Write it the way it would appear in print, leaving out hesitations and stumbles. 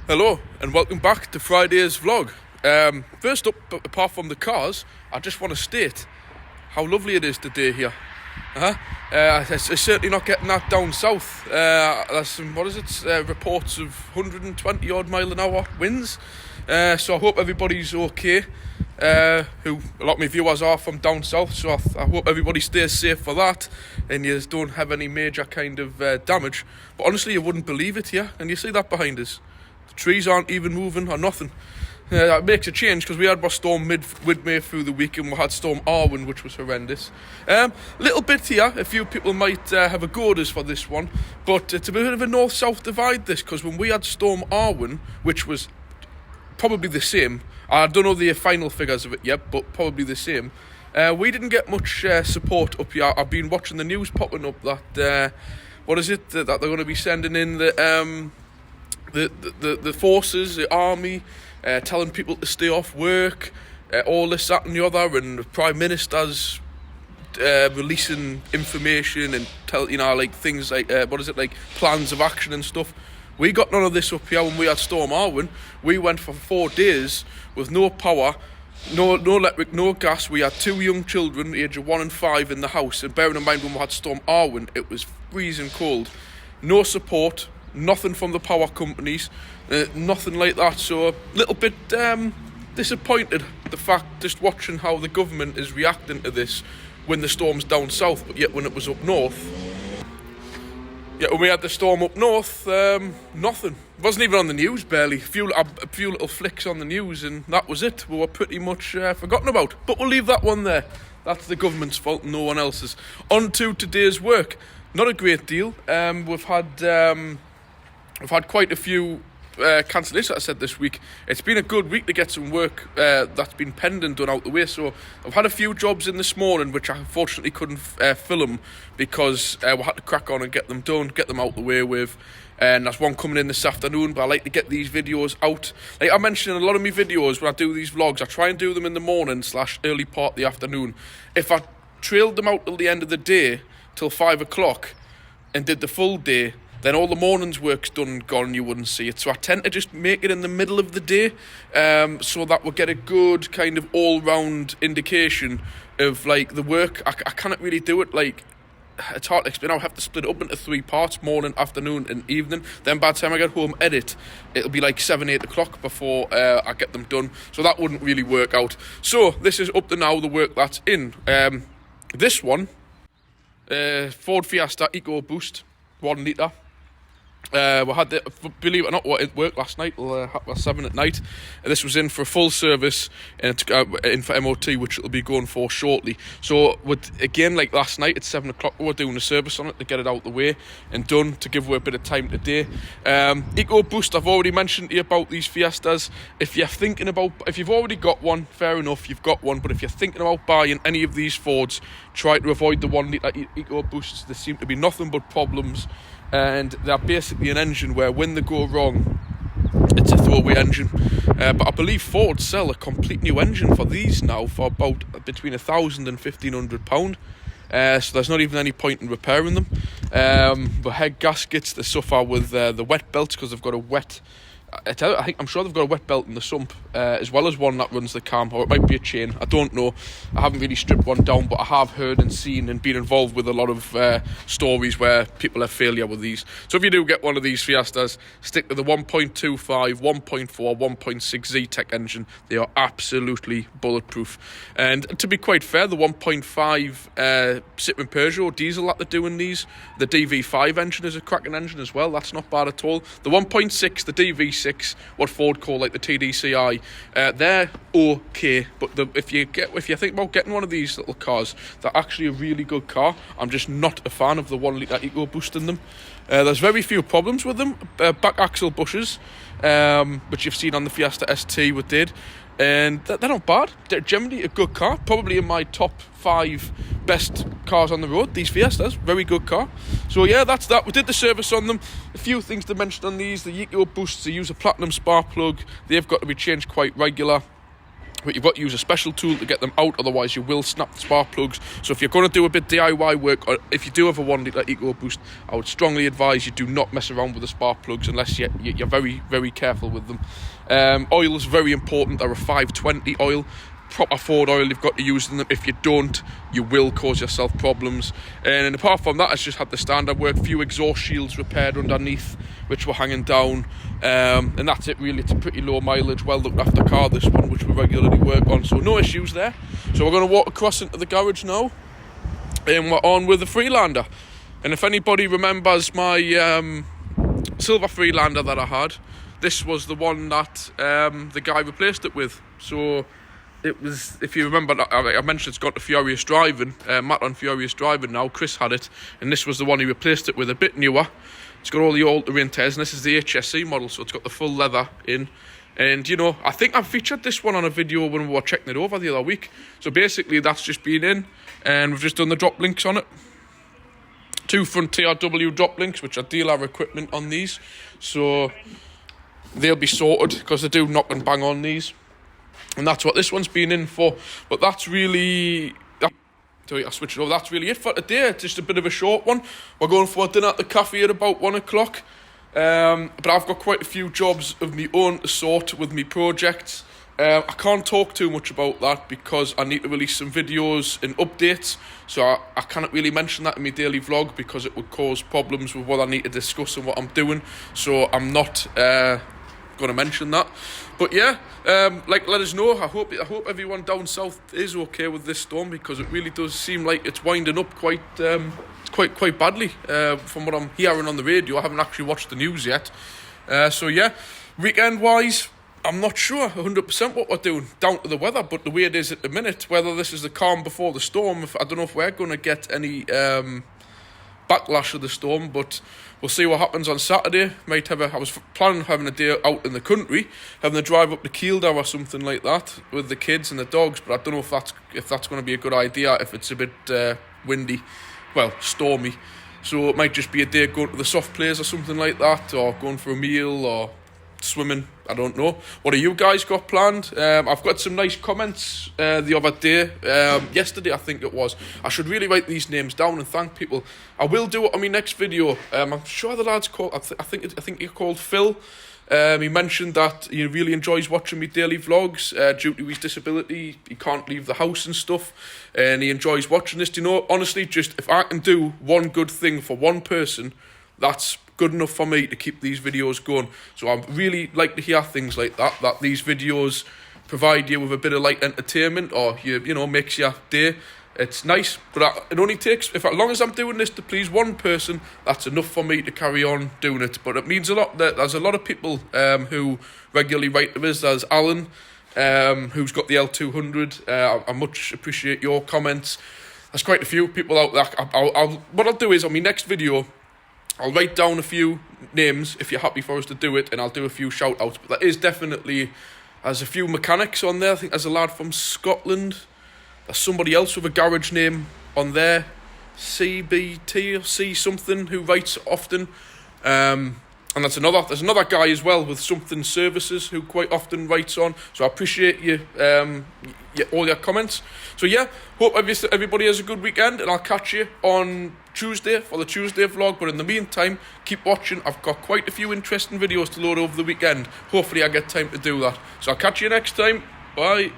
Hello and welcome back to Friday's vlog. First up, apart from the cars, I just want to state how lovely it is today here. It's certainly not getting that down south. There's some, reports of 120 odd mile an hour winds. So I hope everybody's okay. Who a lot of my viewers are from down south, so I hope everybody stays safe for that and you don't have any major kind of damage. But honestly, you wouldn't believe it here, and you see that behind us. The trees aren't even moving or nothing. That makes a change because we had our storm midway through the week, and we had Storm Arwen, which was horrendous. Little bit here, a few people might have a go at us for this one, but it's a bit of a north-south divide this, because when we had Storm Arwen, which was probably the same, I don't know the final figures of it yet, but probably the same, we didn't get much support up here. I've been watching the news popping up that that they're going to be sending in the forces, the army, telling people to stay off work, all this, that and the other, and the Prime Minister's releasing information and things like plans of action and stuff. We got none of this up here when we had Storm Arwen. We went for 4 days with no power, no electric, no gas. We had 2 young children, the age of 1 and 5, in the house. And bearing in mind when we had Storm Arwen, it was freezing cold. No support, nothing from the power companies, nothing like that. So a little bit disappointed, the fact, just watching how the government is reacting to this when the storm's down south, but yet when it was up north. Yeah, when we had the storm up north, nothing. It wasn't even on the news, barely. A few little flicks on the news, and that was it. We were pretty much forgotten about. But we'll leave that one there. That's the government's fault, no one else's. On to today's work. Not a great deal. We've had quite a few cancellations, I said, this week. It's been a good week to get some work that's been pending done out the way. So I've had a few jobs in this morning which I unfortunately couldn't film because we had to crack on and get them done, get them out the way with. And there's one coming in this afternoon, but I like to get these videos out. Like I mentioned in a lot of my videos when I do these vlogs, I try and do them in the morning / early part of the afternoon. If I trailed them out till the end of the day, till 5 o'clock, and did the full day, then all the morning's work's done and gone, you wouldn't see it. So I tend to just make it in the middle of the day, so that we'll get a good kind of all-round indication of like the work. I cannot really do it, like, it's hard to explain. I'll have to split it up into 3 parts, morning, afternoon and evening. Then by the time I get home, edit, it'll be like 8 o'clock before I get them done. So that wouldn't really work out. So this is up to now the work that's in. This one, Ford Fiesta Eco Boost, 1 litre. We had believe it or not, it worked last night till 7 at night. This was in for a full service and in for MOT, which it'll be going for shortly. So again, like last night at 7 o'clock, we were doing a service on it to get it out the way and done, to give her a bit of time today. Eco Boost, I've already mentioned to you about these Fiestas. If you've already got one, fair enough, you've got one. But if you're thinking about buying any of these Fords, try to avoid the 1 litre Eco Boosts. There seem to be nothing but problems. And they're basically an engine where when they go wrong, it's a throwaway engine. But I believe Ford sell a complete new engine for these now for about between £1,000 and £1,500. So there's not even any point in repairing them. The head gaskets, they suffer with the wet belts because they've got a wet... I'm sure they've got a wet belt in the sump, as well as one that runs the cam, or it might be a chain. I don't know. I haven't really stripped one down, but I have heard and seen and been involved with a lot of stories where people have failure with these. So if you do get one of these Fiestas, stick to the 1.25, 1.4, 1.6 Z-Tech engine. They are absolutely bulletproof. And to be quite fair, the 1.5 Citroen Peugeot diesel that they're doing these, the DV5 engine is a cracking engine as well. That's not bad at all. The 1.6, the DV6, what Ford call like the TDCI, they're okay, but if you think about getting one of these little cars, they're actually a really good car. I'm just not a fan of the 1 litre Eco Boost in them. There's very few problems with them. Back axle bushes, which you've seen on the Fiesta ST we did, and they're not bad. They're generally a good car, probably in my top 5 best cars on the road. These Fiestas, very good car. So yeah, that's that. We did the service on them. A few things to mention on these: the Eco Boosts, they use a platinum spark plug. They've got to be changed quite regular. but you've got to use a special tool to get them out, otherwise you will snap the spark plugs. So if you're going to do a bit DIY work, or if you do have a 1 litre Eco Boost, I would strongly advise you do not mess around with the spark plugs unless you're very, very careful with them. Oil is very important. They're a 520 oil. Proper Ford oil you've got to use in them. If you don't, you will cause yourself problems. And apart from that, I just had the standard work, few exhaust shields repaired underneath which were hanging down, and that's it really. It's a pretty low mileage, well looked after car, this one, which we regularly work on, so no issues there. So we're going to walk across into the garage now, and we're on with the Freelander. And if anybody remembers my silver Freelander that I had, this was the one that the guy replaced it with. So it was, if you remember, I mentioned it's got the Furious Driving, Matt on Furious Driving now, Chris had it, and this was the one he replaced it with, a bit newer. It's got all the all-terrain tyres, and this is the HSC model, so it's got the full leather in. And, you know, I think I featured this one on a video when we were checking it over the other week. So basically, that's just been in, and we've just done the drop links on it. 2 front TRW drop links, which are dealer equipment on these. So they'll be sorted, because they do knock and bang on these. And that's what this one's been in for. But that's really... I switch it over. That's really it for today. It's just a bit of a short one. We're going for dinner at the cafe at about 1 o'clock. But I've got quite a few jobs of my own to sort with me projects. I can't talk too much about that because I need to release some videos and updates. So I cannot really mention that in my daily vlog because it would cause problems with what I need to discuss and what I'm doing. So I'm not going to mention that. But yeah, let us know. I hope everyone down south is okay with this storm, because it really does seem like it's winding up quite badly from what I'm hearing on the radio. I haven't actually watched the news yet. So yeah, weekend wise, I'm not sure 100% what we're doing, down to the weather. But the way it is at the minute, whether this is the calm before the storm, I don't know if we're going to get any backlash of the storm, but we'll see what happens on Saturday. I was planning on having a day out in the country, having a drive up to Kielder or something like that with the kids and the dogs, but I don't know if that's going to be a good idea if it's a bit windy, well, stormy. So it might just be a day going to the soft plays or something like that, or going for a meal or swimming. I don't know. What have you guys got planned? I've got some nice comments the other day, yesterday I think it was. I should really write these names down and thank people. I will do it on my next video. I'm sure the lad's called, I think you're called Phil. He mentioned that he really enjoys watching me daily vlogs due to his disability. He can't leave the house and stuff, and he enjoys watching this. You know, honestly, just if I can do one good thing for one person, that's good enough for me to keep these videos going. So I really like to hear things like that these videos provide you with a bit of light entertainment, or you know, makes your day. It's nice, but it only takes, as long as I'm doing this to please one person, that's enough for me to carry on doing it. But it means a lot. There's a lot of people who regularly write to us. There's Alan, who's got the L200. I much appreciate your comments. There's quite a few people out there. What I'll do is, on my next video, I'll write down a few names if you're happy for us to do it, and I'll do a few shout outs. But there is definitely, there's a few mechanics on there. I think there's a lad from Scotland. There's somebody else with a garage name on there, CBT or C something, who writes often. And there's another guy as well with Something Services who quite often writes on. So I appreciate you, all your comments. So yeah, hope everybody has a good weekend, and I'll catch you on Tuesday for the Tuesday vlog. But in the meantime, keep watching. I've got quite a few interesting videos to load over the weekend. Hopefully I get time to do that. So I'll catch you next time. Bye.